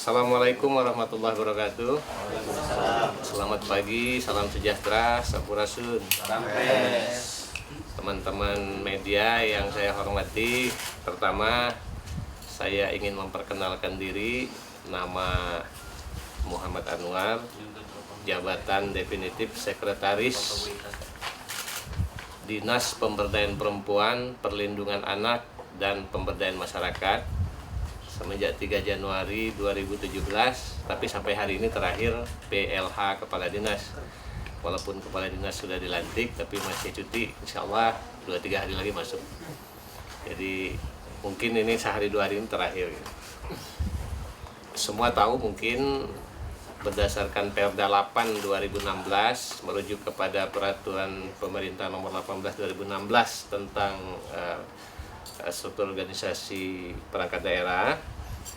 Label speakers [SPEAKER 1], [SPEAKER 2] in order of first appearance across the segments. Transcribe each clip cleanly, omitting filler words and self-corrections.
[SPEAKER 1] Assalamualaikum warahmatullahi wabarakatuh. Selamat pagi, salam sejahtera, sampurasun. Teman-teman media yang saya hormati, pertama saya ingin memperkenalkan diri. Nama Muhammad Anwar, jabatan definitif Sekretaris Dinas Pemberdayaan Perempuan, Perlindungan Anak, dan Pemberdayaan Masyarakat semenjak 3 Januari 2017, tapi sampai hari ini terakhir PLH Kepala Dinas. Walaupun Kepala Dinas sudah dilantik, tapi masih cuti, insya Allah 2-3 hari lagi masuk. Jadi mungkin ini sehari 2 hari ini terakhir. Semua tahu mungkin berdasarkan Perda 8 2016 merujuk kepada Peraturan Pemerintah Nomor 18 2016 tentang struktur organisasi perangkat daerah,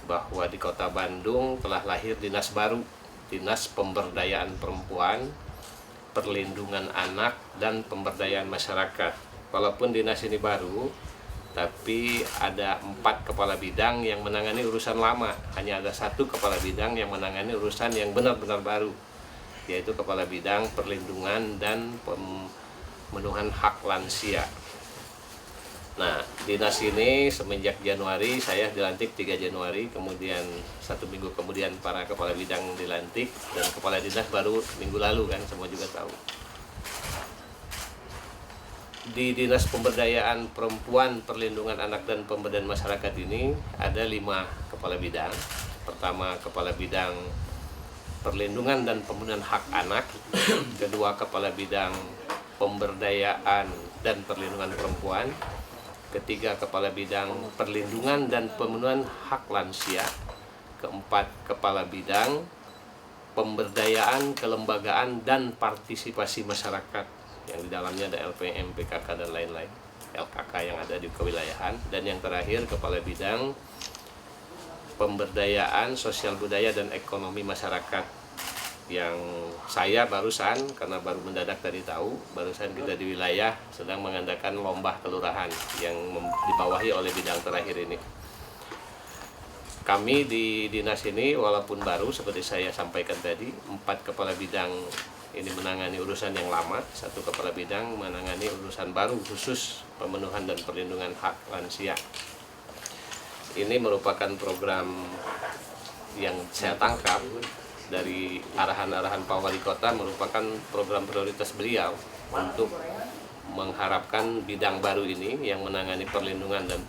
[SPEAKER 1] bahwa di Kota Bandung telah lahir dinas baru, Dinas Pemberdayaan Perempuan, Perlindungan Anak, dan Pemberdayaan Masyarakat. Walaupun dinas ini baru, tapi ada 4 kepala bidang yang menangani urusan lama. Hanya ada 1 kepala bidang yang menangani urusan yang benar-benar baru, yaitu kepala bidang perlindungan dan pemenuhan hak lansia. Nah, dinas ini semenjak Januari, saya dilantik 3 Januari, kemudian 1 minggu kemudian para kepala bidang dilantik, dan kepala dinas baru minggu lalu, kan semua juga tahu. Di Dinas Pemberdayaan Perempuan, Perlindungan Anak, dan Pemberdayaan Masyarakat ini ada 5 kepala bidang. Pertama, kepala bidang perlindungan dan pemenuhan hak anak. Kedua, kepala bidang pemberdayaan dan perlindungan perempuan. Ketiga, kepala bidang perlindungan dan pemenuhan hak lansia. Keempat, kepala bidang pemberdayaan, kelembagaan, dan partisipasi masyarakat, yang di dalamnya ada LPM, PKK, dan lain-lain, LKK yang ada di kewilayahan. Dan yang terakhir, kepala bidang pemberdayaan sosial budaya dan ekonomi masyarakat, yang saya barusan, karena baru mendadak tadi tahu, barusan kita di wilayah sedang mengadakan lomba kelurahan yang dibawahi oleh bidang terakhir ini. Kami di dinas ini walaupun baru, seperti saya sampaikan tadi, 4 kepala bidang ini menangani urusan yang lama, 1 kepala bidang menangani urusan baru khusus pemenuhan dan perlindungan hak lansia. Ini merupakan program yang saya tangkap dari arahan-arahan Pak Wali Kota, merupakan program prioritas beliau untuk mengharapkan bidang baru ini yang menangani perlindungan dan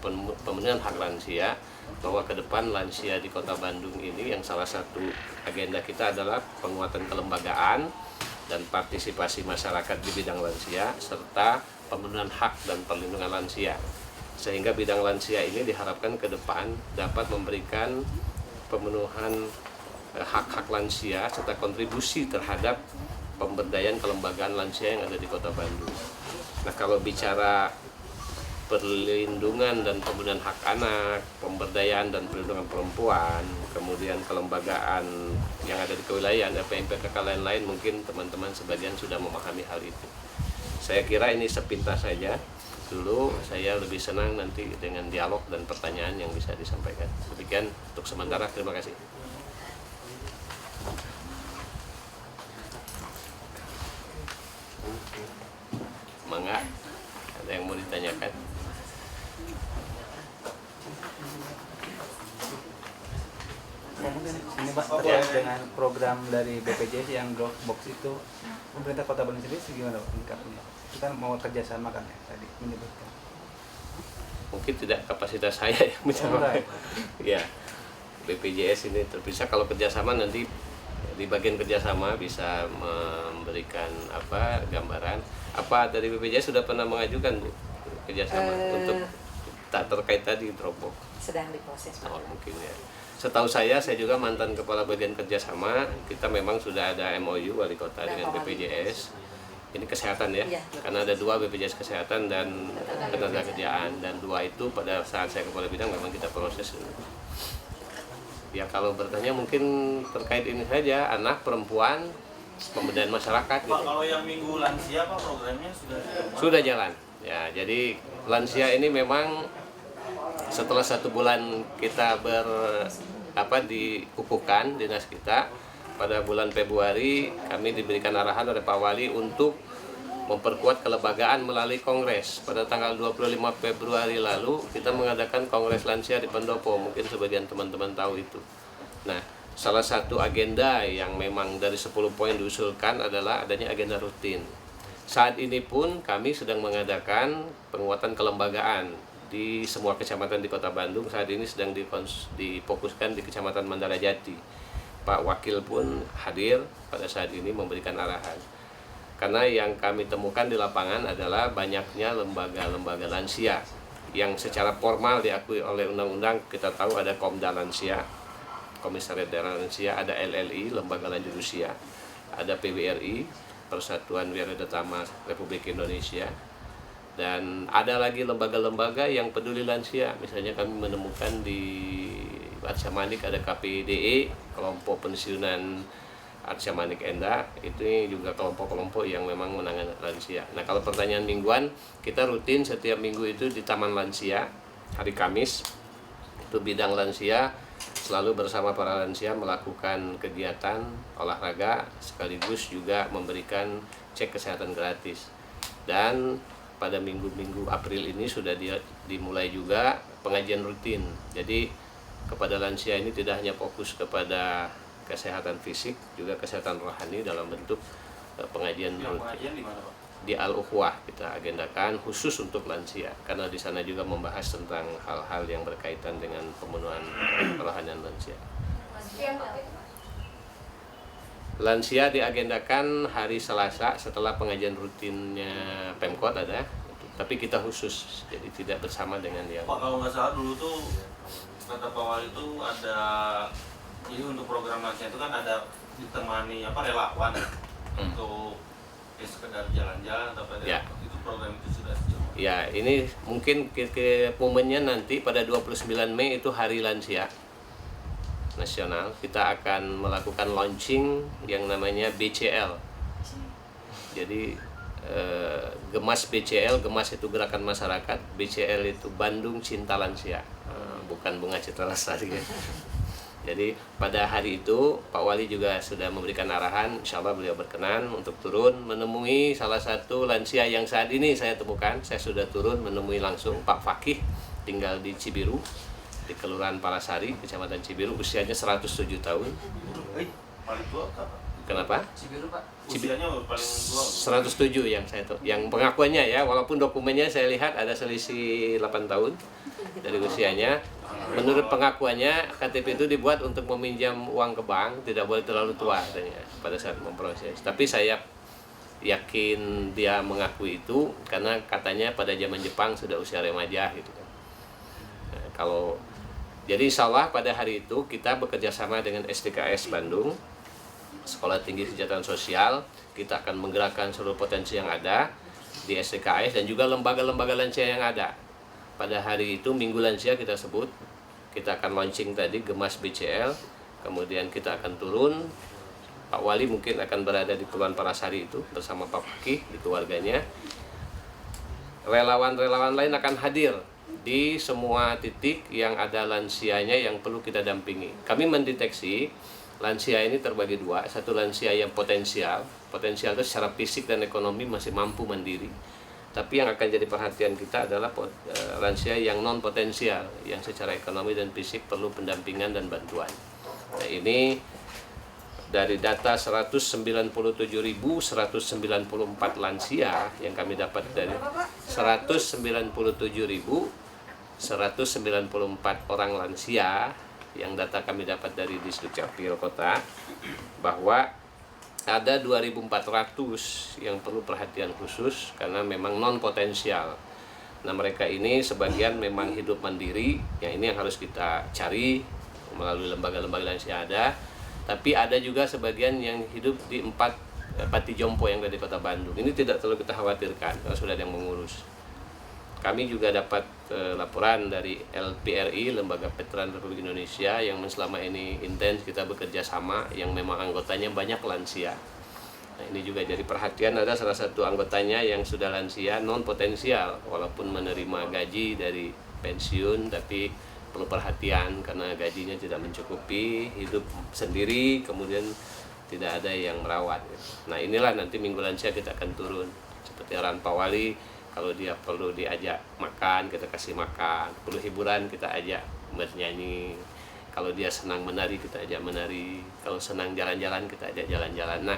[SPEAKER 1] pemenuhan hak lansia, bahwa ke depan lansia di Kota Bandung ini yang salah satu agenda kita adalah penguatan kelembagaan dan partisipasi masyarakat di bidang lansia, serta pemenuhan hak dan perlindungan lansia. Sehingga bidang lansia ini diharapkan ke depan dapat memberikan pemenuhan hak-hak lansia serta kontribusi terhadap pemberdayaan kelembagaan lansia yang ada di Kota Bandung. Nah, kalau bicara perlindungan dan pemenuhan hak anak, pemberdayaan dan perlindungan perempuan, kemudian kelembagaan yang ada di kewilayahan, LPM, PKK, lain-lain, mungkin teman-teman sebagian sudah memahami hal itu. Saya kira ini sepintas saja dulu. Saya lebih senang nanti dengan dialog dan pertanyaan yang bisa disampaikan. Demikian untuk sementara, terima kasih. Mangga, ada yang mau ditanyakan?
[SPEAKER 2] Mungkin ini Pak, terkait dengan program dari BPJS yang drop box itu, pemerintah Kota Bandung sendiri gimana Pak menyikapinya? Kita mau kerjasama kan ya tadi menyebutkan.
[SPEAKER 1] Mungkin tidak kapasitas saya yang menjawab. Ya, BPJS ini terpisah. Kalau kerjasama nanti di bagian kerjasama bisa memberikan gambaran. Apa dari BPJS sudah pernah mengajukan, Bu, kerjasama untuk tak terkait tadi Dropbox?
[SPEAKER 3] Sedang diproses, Pak.
[SPEAKER 1] Oh, mungkin ya. Setahu saya juga mantan kepala bagian kerjasama. Kita memang sudah ada MOU Wali Kota dengan BPJS. Ini kesehatan ya, karena ada 2, BPJS Kesehatan dan Ketenagakerjaan, dan 2 itu pada saat saya kepala bidang memang kita proses. Ya, kalau bertanya mungkin terkait ini saja, anak, perempuan, pemberdayaan masyarakat.
[SPEAKER 4] Pak, gitu. Kalau yang minggu lansia, Pak, programnya
[SPEAKER 1] sudah jalan. Ya, jadi lansia ini memang setelah 1 bulan kita dikukuhkan dinas kita. Pada bulan Februari kami diberikan arahan oleh Pak Wali untuk memperkuat kelembagaan melalui kongres. Pada tanggal 25 Februari lalu kita mengadakan kongres lansia di Pendopo, mungkin sebagian teman-teman tahu itu. Nah, salah satu agenda yang memang dari 10 poin diusulkan adalah adanya agenda rutin. Saat ini pun kami sedang mengadakan penguatan kelembagaan di semua kecamatan di Kota Bandung. Saat ini sedang difokuskan di Kecamatan Mandarajati. Pak Wakil pun hadir pada saat ini memberikan arahan. Karena yang kami temukan di lapangan adalah banyaknya lembaga-lembaga lansia yang secara formal diakui oleh undang-undang. Kita tahu ada Komda Lansia, Komisariat Daerah Lansia, ada LLI, Lembaga Lanjut Usia, ada PBRI, Persatuan Wirausaha Republik Indonesia, dan ada lagi lembaga-lembaga yang peduli lansia. Misalnya kami menemukan di Arca Manik ada KPDE, kelompok pensiunan Arca Manik Enda, itu juga kelompok-kelompok yang memang menangani lansia. Nah, kalau pertanyaan mingguan, kita rutin setiap minggu itu di Taman Lansia, hari Kamis, itu bidang lansia, selalu bersama para lansia melakukan kegiatan olahraga, sekaligus juga memberikan cek kesehatan gratis. Dan pada minggu-minggu April ini sudah dimulai juga pengajian rutin. Jadi kepada lansia ini tidak hanya fokus kepada kesehatan fisik, juga kesehatan rohani dalam bentuk pengajian rutin.
[SPEAKER 4] Pengajian di mana, Pak?
[SPEAKER 1] Di Al-Ukhuwah kita agendakan khusus untuk lansia, karena di sana juga membahas tentang hal-hal yang berkaitan dengan pemenuhan kerohanian lansia. Lansia diagendakan hari Selasa setelah pengajian rutinnya Pemkot ada, tapi kita khusus, jadi tidak bersama dengan yang.
[SPEAKER 4] Pak, kalau nggak salah dulu tuh kata Pak Wali itu ada, jadi untuk program lansia itu kan ada ditemani relawan untuk sekedar jalan-jalan atau pada itu program itu sudah sejauh.
[SPEAKER 1] Ya, ini mungkin ke momennya nanti pada 29 Mei itu Hari Lansia Nasional. Kita akan melakukan launching yang namanya BCL. Jadi Gemas BCL, Gemas itu gerakan masyarakat, BCL itu Bandung Cinta Lansia, bukan Bunga Citra Lestari. Jadi pada hari itu Pak Wali juga sudah memberikan arahan, insya Allah beliau berkenan untuk turun menemui salah satu lansia yang saat ini saya temukan. Saya sudah turun menemui langsung Pak Fakih, tinggal di Cibiru, di Kelurahan Palasari, Kecamatan Cibiru, usianya 107 tahun.
[SPEAKER 4] Paling tua apa?
[SPEAKER 1] Kenapa?
[SPEAKER 2] Cibiru, Pak.
[SPEAKER 4] Usianya paling tua.
[SPEAKER 1] 107 yang saya tahu. Yang pengakuannya ya, walaupun dokumennya saya lihat ada selisih 8 tahun dari usianya. Menurut pengakuannya, KTP itu dibuat untuk meminjam uang ke bank, tidak boleh terlalu tua katanya pada saat memproses. Tapi saya yakin dia mengakui itu karena katanya pada zaman Jepang sudah usia remaja gitu kan. Nah, jadi insya Allah pada hari itu kita bekerja sama dengan STKS Bandung, Sekolah Tinggi Kesejahteraan Sosial. Kita akan menggerakkan seluruh potensi yang ada di STKS dan juga lembaga-lembaga lansia yang ada. Pada hari itu Minggu Lansia kita sebut, kita akan launching tadi Gemas BCL, kemudian kita akan turun. Pak Wali mungkin akan berada di Kelurahan Palasari itu bersama Pak Fakih di keluarganya. Relawan-relawan lain akan hadir di semua titik yang ada lansianya yang perlu kita dampingi. Kami mendeteksi lansia ini terbagi dua, satu lansia yang potensial itu secara fisik dan ekonomi masih mampu mandiri. Tapi yang akan jadi perhatian kita adalah lansia yang non potensial, yang secara ekonomi dan fisik perlu pendampingan dan bantuan. Nah, ini dari data 197.194 lansia yang kami dapat dari 197.194 orang lansia yang data kami dapat dari Disduk Capil Kota, bahwa ada 2.400 yang perlu perhatian khusus karena memang non potensial. Nah, mereka ini sebagian memang hidup mandiri, yang ini yang harus kita cari melalui lembaga-lembaga lansia ada. Tapi ada juga sebagian yang hidup di 4 Pati Jompo yang ada di Kota Bandung. Ini tidak terlalu kita khawatirkan karena sudah ada yang mengurus. Kami juga dapat laporan dari LPRI, Lembaga Veteran Republik Indonesia, yang selama ini intens kita bekerja sama, yang memang anggotanya banyak lansia. Nah, ini juga jadi perhatian, ada salah satu anggotanya yang sudah lansia non potensial, walaupun menerima gaji dari pensiun, tapi perlu perhatian karena gajinya tidak mencukupi, hidup sendiri, kemudian tidak ada yang merawat. Nah inilah nanti Minggu Lansia kita akan turun seperti arahan Pak Wali, kalau dia perlu diajak makan kita kasih makan, perlu hiburan kita ajak bernyanyi, kalau dia senang menari kita ajak menari, kalau senang jalan-jalan kita ajak jalan-jalan. Nah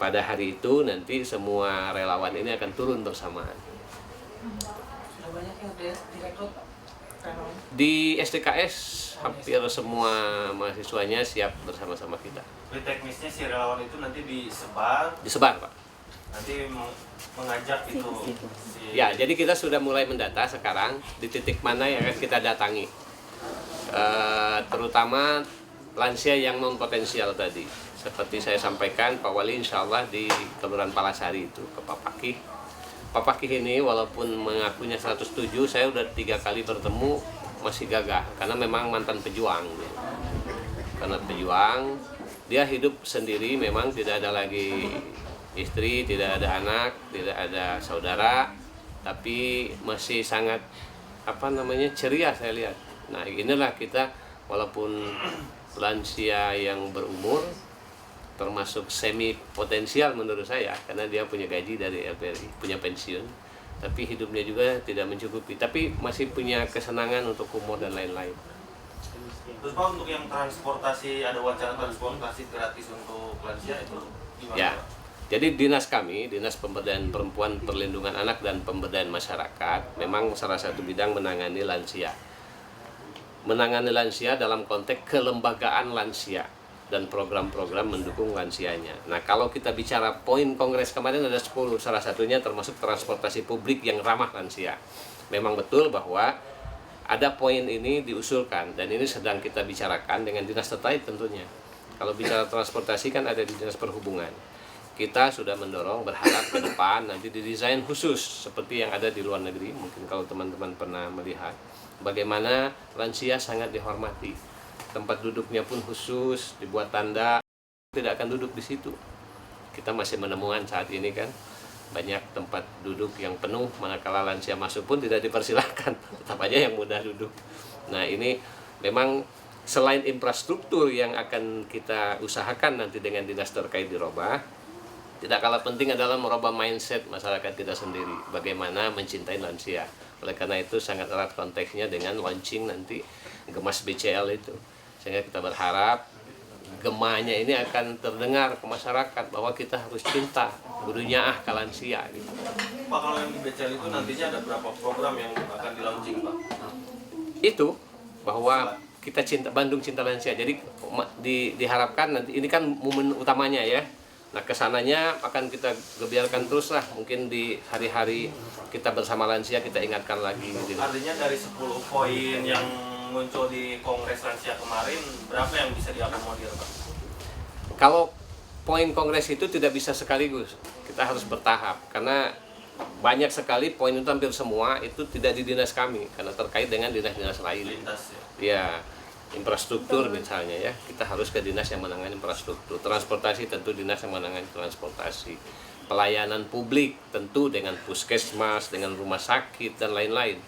[SPEAKER 1] pada hari itu nanti semua relawan ini akan turun bersamaan.
[SPEAKER 3] Sudah banyak yang direkrut Pak?
[SPEAKER 1] Di STKS hampir semua mahasiswanya siap bersama-sama kita.
[SPEAKER 4] Di teknisnya si relawan itu nanti disebar
[SPEAKER 1] Pak.
[SPEAKER 4] nanti mengajak itu
[SPEAKER 1] Ya, jadi kita sudah mulai mendata sekarang di titik mana yang akan kita datangi. Terutama lansia yang non potensial tadi. Seperti saya sampaikan, Pak Wali insya Allah di Kelurahan Palasari itu ke Pak Pakih. Pak Pakih ini walaupun mengakunya 107, saya udah 3 kali bertemu masih gagah karena memang mantan pejuang. Karena pejuang, dia hidup sendiri, memang tidak ada lagi istri, tidak ada anak, tidak ada saudara, tapi masih sangat ceria saya lihat. Nah inilah kita walaupun lansia yang berumur, termasuk semi potensial menurut saya karena dia punya gaji dari LPRI, punya pensiun, tapi hidupnya juga tidak mencukupi, tapi masih punya kesenangan untuk humor dan lain-lain.
[SPEAKER 4] Terus Pak, untuk yang transportasi, ada wacana transportasi gratis untuk lansia itu gimana
[SPEAKER 1] Ya,
[SPEAKER 4] Pak?
[SPEAKER 1] jadi dinas kami, Dinas Pemberdayaan Perempuan, Perlindungan Anak dan Pemberdayaan Masyarakat, memang salah satu bidang menangani lansia. Menangani lansia dalam konteks kelembagaan lansia dan program-program mendukung lansianya. Nah kalau kita bicara poin kongres kemarin ada 10, salah satunya termasuk transportasi publik yang ramah lansia. Memang betul bahwa ada poin ini diusulkan dan ini sedang kita bicarakan dengan dinas terkait tentunya. Kalau bicara transportasi kan ada di Dinas Perhubungan. Kita sudah mendorong, berharap ke depan nanti didesain khusus seperti yang ada di luar negeri. Mungkin kalau teman-teman pernah melihat bagaimana lansia sangat dihormati. Tempat duduknya pun khusus, dibuat tanda, tidak akan duduk di situ. Kita masih menemukan saat ini kan banyak tempat duduk yang penuh, manakala lansia masuk pun tidak dipersilahkan, tetap aja yang mudah duduk. Nah ini memang selain infrastruktur yang akan kita usahakan nanti dengan dinas terkait dirubah, tidak kalah penting adalah merubah mindset masyarakat kita sendiri, bagaimana mencintai lansia. Oleh karena itu sangat erat konteksnya dengan launching nanti Gemas BCL itu. Sehingga kita berharap gemanya ini akan terdengar ke masyarakat bahwa kita harus cinta, gurunya ke lansia gitu.
[SPEAKER 4] Pak, kalau yang di BCL itu nantinya ada berapa program yang akan di-launching Pak?
[SPEAKER 1] Itu bahwa kita cinta Bandung cinta lansia. Jadi diharapkan nanti ini kan momen utamanya ya. Nah kesananya akan kita gebiarkan terus lah, mungkin di hari-hari kita bersama lansia kita ingatkan lagi gitu.
[SPEAKER 4] Artinya dari 10 poin yang muncul di Kongres Lansia kemarin, berapa yang bisa diakomodir Pak?
[SPEAKER 1] Kalau poin kongres itu tidak bisa sekaligus, kita harus bertahap karena banyak sekali poin itu, hampir semua itu tidak di dinas kami karena terkait dengan dinas-dinas lain.
[SPEAKER 4] Lintas
[SPEAKER 1] Ya, infrastruktur misalnya ya, kita harus ke dinas yang menangani infrastruktur. Transportasi tentu dinas yang menangani transportasi. Pelayanan publik tentu dengan puskesmas, dengan rumah sakit dan lain-lain.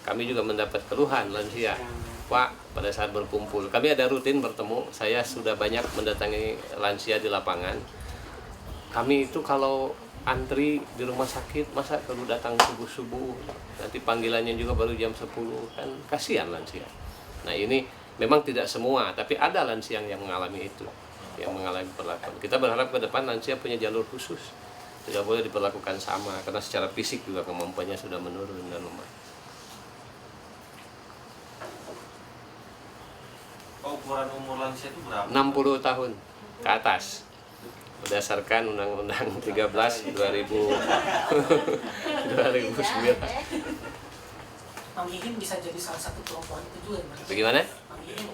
[SPEAKER 1] Kami juga mendapat keluhan lansia, Pak, pada saat berkumpul. Kami ada rutin bertemu, saya sudah banyak mendatangi lansia di lapangan. Kami itu kalau antri di rumah sakit, masa perlu datang subuh-subuh, nanti panggilannya juga baru jam 10, kan kasihan lansia. Nah ini memang tidak semua, tapi ada lansia yang mengalami itu, yang mengalami perlakuan. Kita berharap ke depan lansia punya jalur khusus, tidak boleh diperlakukan sama, karena secara fisik juga kemampuannya sudah menurun dan lemah.
[SPEAKER 4] ukuran umur lansia itu berapa?
[SPEAKER 1] 60 tahun ke atas berdasarkan Undang-Undang 13 2009.
[SPEAKER 3] Mang Ihin bisa jadi salah satu perempuan itu juga gimana?
[SPEAKER 1] Bagaimana?
[SPEAKER 3] Mang Ihin.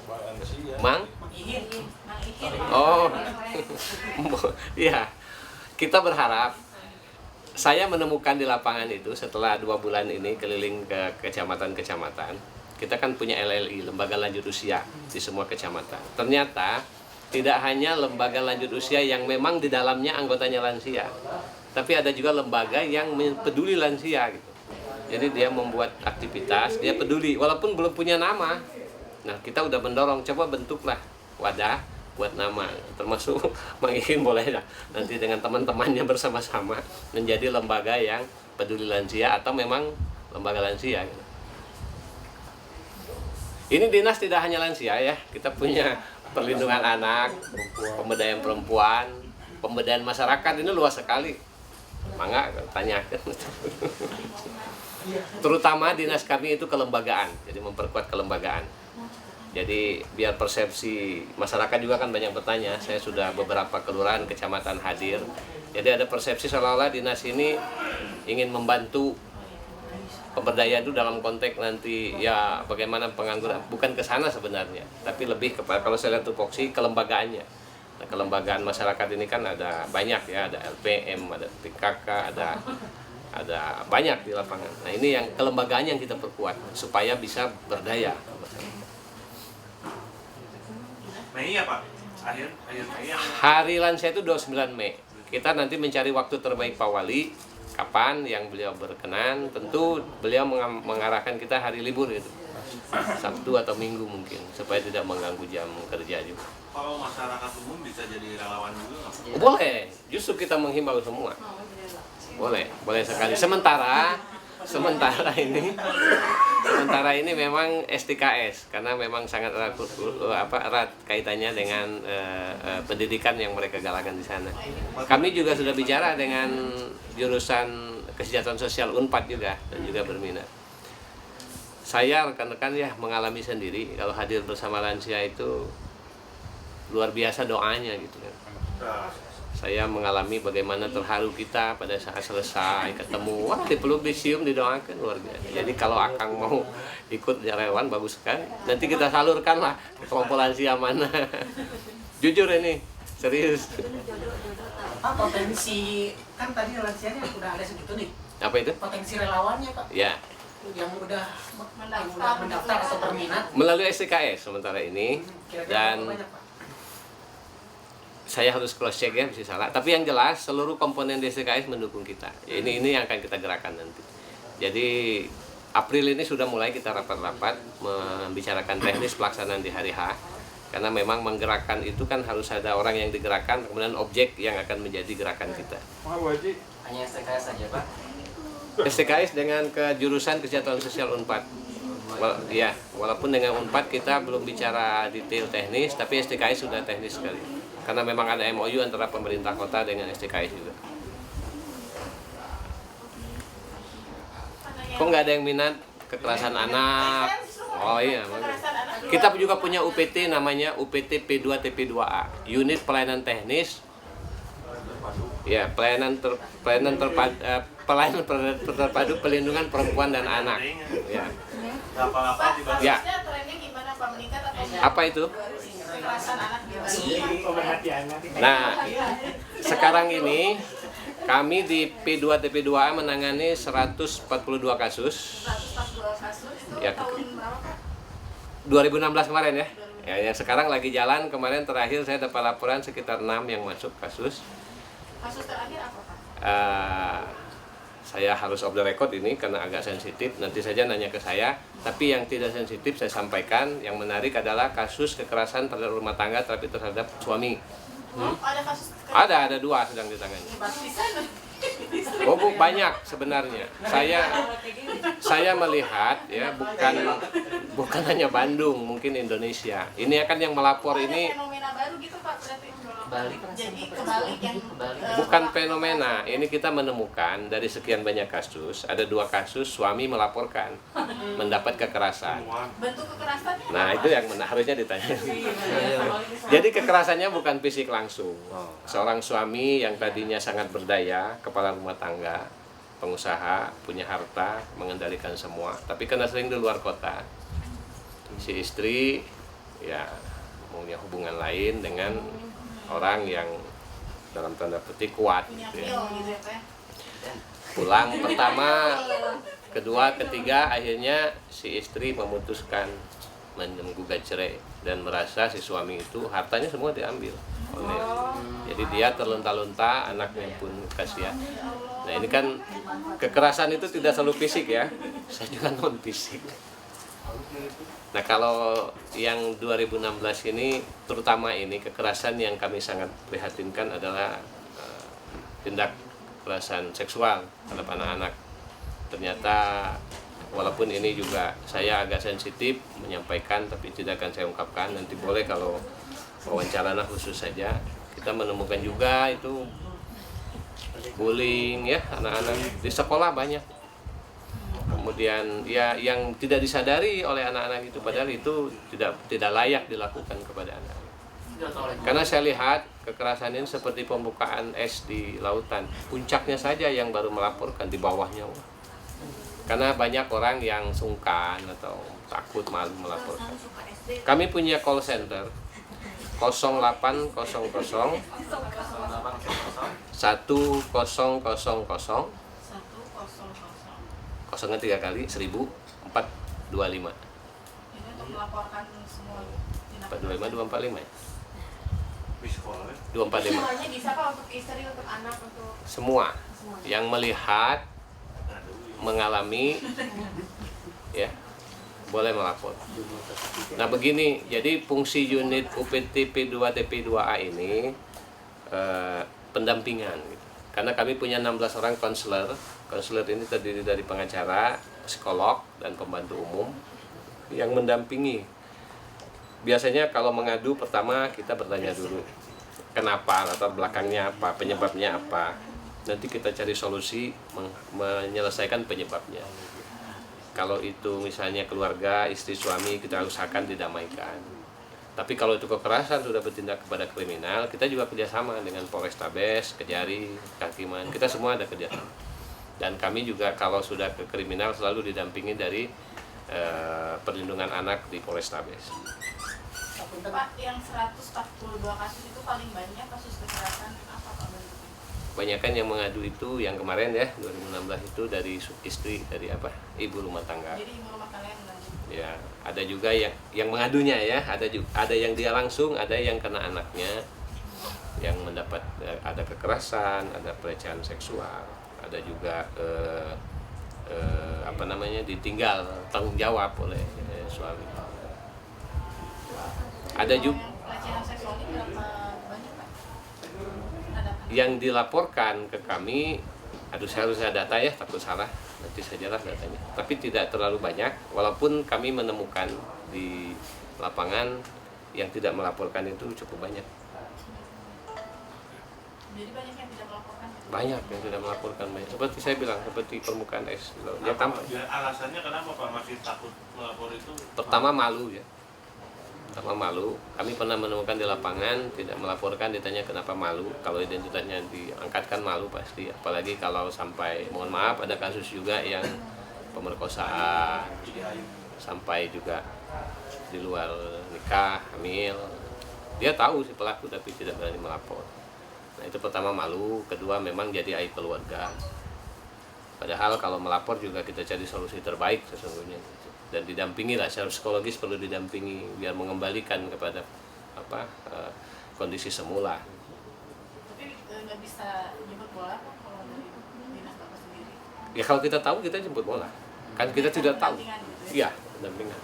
[SPEAKER 1] Mang?
[SPEAKER 3] Mang Ihin.
[SPEAKER 1] Oh, iya. Kita berharap, saya menemukan di lapangan itu setelah 2 bulan ini keliling ke kecamatan-kecamatan. Kita kan punya LLI, Lembaga Lanjut Usia, di semua kecamatan. Ternyata tidak hanya lembaga lanjut usia yang memang di dalamnya anggotanya lansia, tapi ada juga lembaga yang peduli lansia gitu. Jadi dia membuat aktivitas, dia peduli walaupun belum punya nama. Nah, kita udah mendorong, coba bentuklah wadah buat nama, termasuk Mang Ikin boleh lah nanti dengan teman-temannya bersama-sama menjadi lembaga yang peduli lansia atau memang lembaga lansia. Ini dinas tidak hanya lansia ya, kita punya perlindungan anak, pemberdayaan perempuan, pemberdayaan masyarakat, ini luas sekali. Mangga tanyakan. Terutama dinas kami itu kelembagaan, jadi memperkuat kelembagaan. Jadi biar persepsi masyarakat juga kan banyak bertanya, saya sudah beberapa kelurahan, kecamatan hadir. Jadi ada persepsi seolah-olah dinas ini ingin membantu pemberdayaan itu dalam konteks nanti ya bagaimana pengangguran, bukan ke sana sebenarnya, tapi lebih kepada kalau saya lihat tupoksi kelembagaannya. Nah, kelembagaan masyarakat ini kan ada banyak ya, ada LPM, ada PKK, ada banyak di lapangan. Nah, ini yang kelembagaan yang kita perkuat supaya bisa berdaya.
[SPEAKER 4] Mei ya Pak? Akhir Mei yang...
[SPEAKER 1] Hari lansia itu 29 Mei. Kita nanti mencari waktu terbaik Pak Wali, kapan yang beliau berkenan. Tentu beliau mengarahkan kita hari libur itu, Sabtu atau Minggu mungkin, supaya tidak mengganggu jam kerja juga.
[SPEAKER 4] Kalau masyarakat umum bisa jadi relawan juga nggak?
[SPEAKER 1] Boleh, justru kita menghimbau semua. Boleh sekali. Sementara ini memang STKS karena memang sangat erat kaitannya dengan pendidikan yang mereka galakan di sana. Kami juga sudah bicara dengan jurusan kesejahteraan sosial Unpad juga dan juga berminat. Saya rekan-rekan ya mengalami sendiri kalau hadir bersama lansia itu luar biasa doanya gitu kan. Saya mengalami bagaimana terharu kita pada saat selesai ketemu, wah dipeluk, disium, didoakan, luar biasa. Jadi kalau Akang mau ikut relawan bagus sekali. Nanti kita salurkan lah ke kelompok lansia mana. Jujur ini, serius.
[SPEAKER 3] Pak, potensi kan tadi lansianya udah ada segitu nih.
[SPEAKER 1] Apa itu?
[SPEAKER 3] Potensi relawannya Pak.
[SPEAKER 1] Ya.
[SPEAKER 3] Yang udah mendaftar atau berminat.
[SPEAKER 1] Melalui STKS sementara ini dan saya harus cross check ya, bisa salah. Tapi yang jelas seluruh komponen DSTKS mendukung kita. Ini yang akan kita gerakan nanti. Jadi April ini sudah mulai kita rapat-rapat membicarakan teknis pelaksanaan di hari H. Karena memang menggerakkan itu kan harus ada orang yang digerakkan, kemudian objek yang akan menjadi gerakan kita.
[SPEAKER 5] Hanya STKS saja Pak?
[SPEAKER 1] STKS dengan kejurusan kesejahteraan sosial Unpad. Ya, walaupun dengan Unpad kita belum bicara detail teknis, tapi STKS sudah teknis sekali. Karena memang ada MOU antara pemerintah kota dengan STKS juga. Kok nggak ada yang minat kekerasan anak? Oh iya, kita juga punya UPT namanya UPT P2 TP2A, Unit Pelayanan Teknis. Ya, pelayanan terpadu pelindungan perempuan dan anak. Ya. Ya. Apa itu? Nah, sekarang ini kami di P2 TP2A menangani 142 kasus. Ya, 2016 kemarin ya. Ya, yang sekarang lagi jalan. Kemarin terakhir saya dapat laporan sekitar 6 yang masuk kasus.
[SPEAKER 6] Kasus terakhir apa Pak?
[SPEAKER 1] Saya harus off the record ini karena agak sensitif, nanti saja nanya ke saya. Tapi yang tidak sensitif saya sampaikan. Yang menarik adalah kasus kekerasan terhadap rumah tangga tapi terhadap suami.
[SPEAKER 6] Ada kasus
[SPEAKER 1] Ada 2 sedang ditangani. Oh bu, banyak sebenarnya. Saya melihat ya bukan hanya Bandung, mungkin Indonesia. Ini akan yang melapor ini.
[SPEAKER 6] Fenomena baru gitu Pak berarti. Jadi kebalik yang
[SPEAKER 1] Bukan fenomena, ini kita menemukan dari sekian banyak kasus, ada 2 kasus suami melaporkan mendapat kekerasan.
[SPEAKER 6] bentuk kekerasannya.
[SPEAKER 1] Nah itu yang harusnya ditanya. Jadi kekerasannya bukan fisik langsung. Seorang suami yang tadinya sangat berdaya, kepala rumah tangga, pengusaha, punya harta, mengendalikan semua, tapi karena sering di luar kota, si istri ya punya hubungan lain dengan orang yang dalam tanda petik kuat gitu ya. Pulang pertama, kedua, ketiga, akhirnya si istri memutuskan menggugat cerai dan merasa si suami itu hartanya semua diambil oleh. Jadi dia terlunta-lunta, anaknya pun kasihan. Nah ini kan kekerasan itu tidak selalu fisik ya, saya juga non fisik. Nah kalau yang 2016 ini terutama ini kekerasan yang kami sangat prihatinkan adalah tindak kekerasan seksual terhadap anak-anak. Ternyata walaupun ini juga saya agak sensitif menyampaikan tapi tidak akan saya ungkapkan, nanti boleh kalau wawancaranya khusus saja. Kita menemukan juga itu bullying ya anak-anak di sekolah banyak. Kemudian ya yang tidak disadari oleh anak-anak itu padahal itu tidak layak dilakukan kepada anak. Karena saya lihat kekerasan ini seperti pembukaan es di lautan. Puncaknya saja yang baru melaporkan, di bawahnya. Karena banyak orang yang sungkan atau takut malu melaporkan. Kami punya call center 0800 1000 kosongnya 3 kali 1425.
[SPEAKER 6] Ini untuk melaporkan semua tindak
[SPEAKER 1] 425 245 ya? 245.
[SPEAKER 6] semuanya bisa Pak, untuk istri, untuk anak, untuk
[SPEAKER 1] Semua yang melihat mengalami ya boleh melapor. Nah begini, jadi fungsi unit UPTP 2 TP2A ini pendampingan gitu. Karena kami punya 16 orang konselor. Konselor ini terdiri dari pengacara, psikolog, dan pembantu umum yang mendampingi. Biasanya kalau mengadu pertama kita bertanya dulu kenapa, latar belakangnya apa, penyebabnya apa. Nanti kita cari solusi menyelesaikan penyebabnya. Kalau itu misalnya keluarga, istri, suami, kita usahakan didamaikan. Tapi kalau itu kekerasan sudah bertindak kepada kriminal, kita juga kerjasama dengan Polrestabes, Kejari, Kehakiman. Kita semua ada kerjasama. Dan kami juga kalau sudah ke kriminal selalu didampingi dari perlindungan anak di Polrestabes.
[SPEAKER 6] Pak, yang 142 kasus itu paling banyak kasus kekerasan apa Pak bentuknya?
[SPEAKER 1] Kebanyakan yang mengadu itu yang kemarin ya 2016 itu dari istri, dari apa, ibu rumah tangga.
[SPEAKER 6] Jadi ibu rumah tangga yang mengadu.
[SPEAKER 1] Ya, ada juga yang mengadunya ya, ada yang dia langsung, ada yang kena anaknya, yang mendapat ada kekerasan, ada pelecehan seksual, ada juga apa namanya ditinggal tanggung jawab oleh suami. Ada juga
[SPEAKER 6] Yang pelecehan seksual ini berapa banyak Pak? Ada
[SPEAKER 1] yang dilaporkan ke kami. Aduh, saya harus ada data ya, takut salah, nanti sajalah datanya. Tapi tidak terlalu banyak, walaupun kami menemukan di lapangan yang tidak melaporkan itu cukup banyak.
[SPEAKER 6] Jadi banyak yang tidak melaporkan.
[SPEAKER 1] Banyak yang tidak melaporkan, banyak. Seperti saya bilang, seperti permukaan es. Ya,
[SPEAKER 4] Alasannya kenapa Pak masih takut melapor itu?
[SPEAKER 1] pertama malu ya. Pertama malu. Kami pernah menemukan di lapangan tidak melaporkan, ditanya kenapa malu. Kalau identitasnya diangkatkan malu pasti. Apalagi kalau sampai, mohon maaf, ada kasus juga yang pemerkosaan, sampai juga di luar nikah, hamil. Dia tahu si pelaku tapi tidak berani melapor. Nah itu pertama malu, kedua memang jadi aib keluarga. Padahal kalau melapor juga kita cari solusi terbaik sesungguhnya. Dan didampingi lah, secara psikologis perlu didampingi biar mengembalikan kepada kondisi semula.
[SPEAKER 6] Tapi nggak bisa jemput bola Pak kalau dari dinas Bapak sendiri.
[SPEAKER 1] Ya kalau kita tahu kita jemput bola, kan kita tidak tahu.
[SPEAKER 6] Pendampingan gitu ya?
[SPEAKER 1] Iya, pendampingan.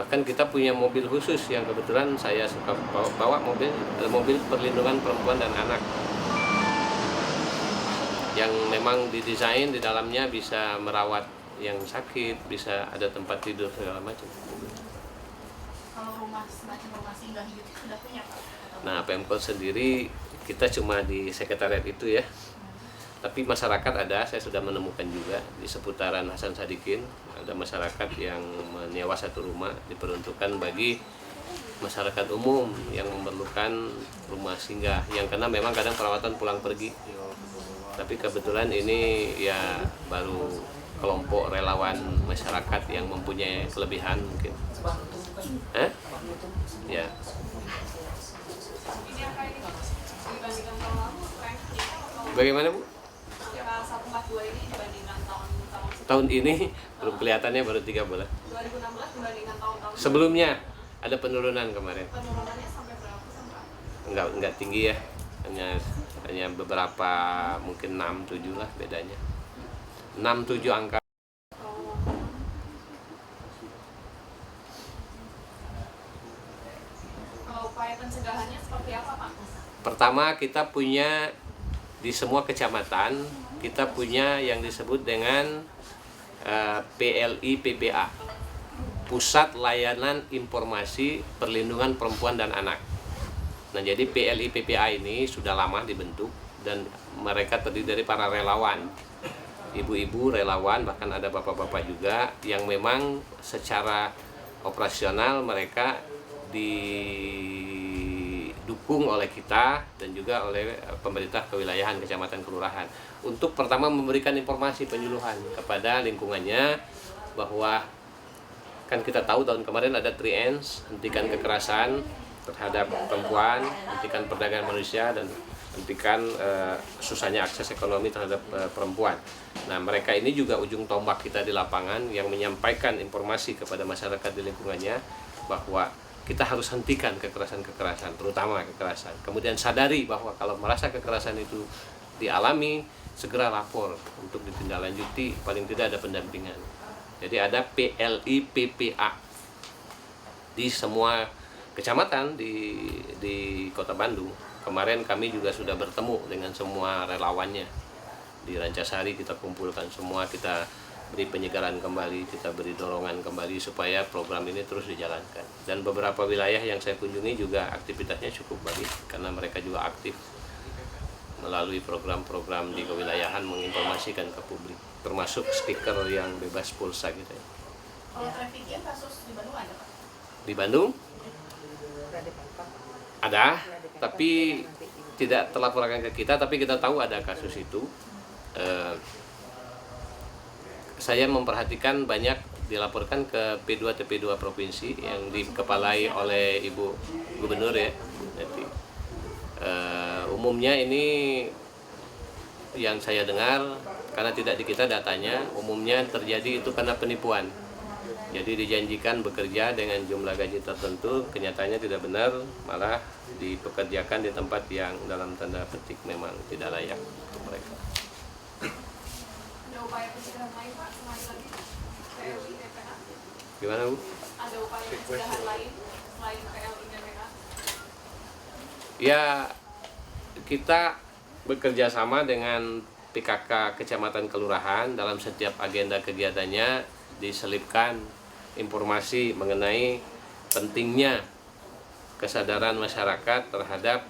[SPEAKER 1] Bahkan kita punya mobil khusus yang kebetulan saya suka bawa mobil perlindungan perempuan dan anak. Yang memang didesain di dalamnya bisa merawat yang sakit, bisa ada tempat tidur segala macam.
[SPEAKER 6] Kalau rumah semacam rumah singgah gitu sudah punya Pak?
[SPEAKER 1] Nah, Pemkot sendiri kita cuma di sekretariat itu ya. Tapi masyarakat ada, saya sudah menemukan juga di seputaran Hasan Sadikin ada masyarakat yang menyewa satu rumah diperuntukkan bagi masyarakat umum yang memerlukan rumah singgah, yang karena memang kadang perawatan pulang pergi. Tapi kebetulan ini ya baru kelompok relawan masyarakat yang mempunyai kelebihan mungkin. Ya.
[SPEAKER 6] Ini apa ini Pak? Dibandingkan tahun lalu, rank kita atau
[SPEAKER 1] Bagaimana Bu?
[SPEAKER 6] angka 142 ini dibandingkan tahun
[SPEAKER 1] Tahun ini belum kelihatannya, baru 3 bulan.
[SPEAKER 6] 2016 dibandingkan tahun-tahun
[SPEAKER 1] Sebelumnya ada penurunan kemarin.
[SPEAKER 6] penurunannya sampai berapa sampai?
[SPEAKER 1] Enggak tinggi ya. Hanya beberapa, mungkin 6-7 lah bedanya. 6-7 angka.
[SPEAKER 6] Upaya pencegahannya seperti apa, Pak?
[SPEAKER 1] Pertama, kita punya di semua kecamatan kita punya yang disebut dengan PLI PPA, Pusat Layanan Informasi Perlindungan Perempuan dan Anak. Nah, jadi PLI PPA ini sudah lama dibentuk dan mereka terdiri dari para relawan, ibu-ibu relawan, bahkan ada bapak-bapak juga yang memang secara operasional mereka didukung oleh kita dan juga oleh pemerintah kewilayahan, kecamatan, kelurahan untuk pertama memberikan informasi penyuluhan kepada lingkungannya bahwa kan kita tahu tahun kemarin ada 3Ns, hentikan kekerasan terhadap perempuan, hentikan perdagangan manusia, dan hentikan susahnya akses ekonomi terhadap perempuan. Nah, mereka ini juga ujung tombak kita di lapangan yang menyampaikan informasi kepada masyarakat di lingkungannya bahwa kita harus hentikan kekerasan-kekerasan, terutama kekerasan. Kemudian sadari bahwa kalau merasa kekerasan itu dialami, segera lapor untuk ditindaklanjuti, paling tidak ada pendampingan. Jadi ada PLI PPA di semua kecamatan di Kota Bandung. Kemarin kami juga sudah bertemu dengan semua relawannya. Di Rancasari kita kumpulkan semua, kita beri penyegaran kembali, kita beri dorongan kembali supaya program ini terus dijalankan. Dan beberapa wilayah yang saya kunjungi juga aktivitasnya cukup baik karena mereka juga aktif melalui program-program di kewilayahan menginformasikan ke publik, termasuk stiker yang bebas pulsa gitu ya.
[SPEAKER 6] Kalau trafficking kasus di Bandung ada, Pak?
[SPEAKER 1] Di Bandung ada, tapi tidak terlaporkan ke kita, tapi kita tahu ada kasus itu. Saya memperhatikan banyak dilaporkan ke P2 TP2 provinsi yang dikepalai oleh Ibu Gubernur ya. Nanti umumnya ini yang saya dengar, karena tidak di kita datanya, umumnya terjadi itu karena penipuan. Jadi dijanjikan bekerja dengan jumlah gaji tertentu, kenyataannya tidak benar, malah dipekerjakan di tempat yang dalam tanda petik memang tidak layak untuk mereka.
[SPEAKER 6] Ada upaya pencegahan lain, Pak, selain tadi PLI PPA?
[SPEAKER 1] Gimana, Bu?
[SPEAKER 6] Ada upaya pencegahan lain selain PLI PPA?
[SPEAKER 1] Ya, kita bekerja sama dengan PKK Kecamatan Kelurahan. Dalam setiap agenda kegiatannya diselipkan informasi mengenai pentingnya kesadaran masyarakat terhadap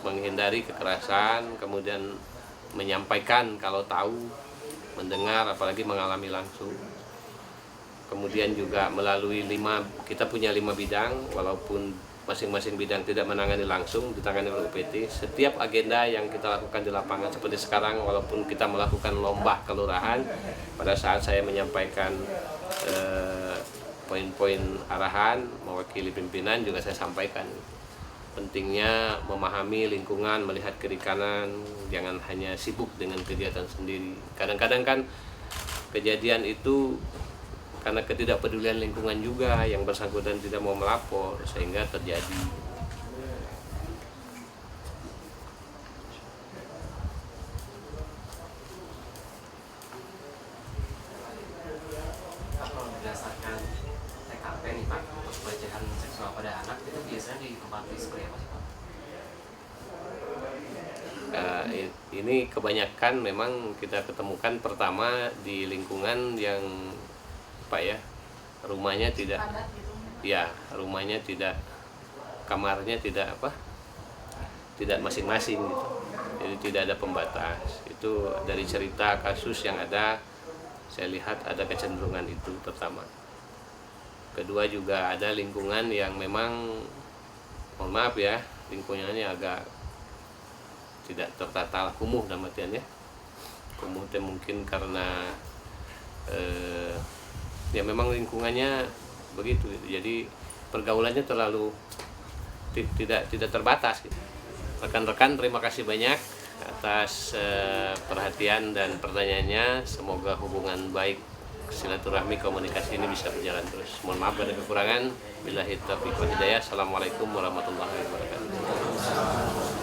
[SPEAKER 1] menghindari kekerasan, kemudian menyampaikan kalau tahu, mendengar, apalagi mengalami langsung. Kemudian juga melalui kita punya 5 bidang, walaupun masing-masing bidang tidak menangani langsung, ditangani oleh UPT. Setiap agenda yang kita lakukan di lapangan, seperti sekarang, walaupun kita melakukan lomba kelurahan, pada saat saya menyampaikan poin-poin arahan mewakili pimpinan juga saya sampaikan pentingnya memahami lingkungan, melihat kiri kanan, jangan hanya sibuk dengan kegiatan sendiri. Kadang-kadang kan kejadian itu karena ketidakpedulian lingkungan juga, yang bersangkutan tidak mau melapor sehingga terjadi.
[SPEAKER 5] Kalau berdasarkan TKP nih Pak, untuk pelecehan seksual pada anak itu biasanya di tempat seperti apa sih Pak?
[SPEAKER 1] Ini kebanyakan memang kita ketemukan pertama di lingkungan yang Pak ya, rumahnya tidak,
[SPEAKER 6] Padat gitu?
[SPEAKER 1] ya rumahnya tidak, kamarnya tidak tidak masing-masing gitu, jadi tidak ada pembatas. Itu dari cerita kasus yang ada, saya lihat ada kecenderungan itu pertama. Kedua juga ada lingkungan yang memang, mohon maaf ya, lingkungannya agak tidak tertata, kumuh dalam artian ya, kumuh mungkin karena ya memang lingkungannya begitu, jadi pergaulannya terlalu tidak terbatas gitu. Rekan-rekan, terima kasih banyak atas perhatian dan pertanyaannya. Semoga hubungan baik silaturahmi komunikasi ini bisa berjalan terus. Mohon maaf ada kekurangan. Billahi taufiq wal hidayah. Assalamualaikum warahmatullahi wabarakatuh.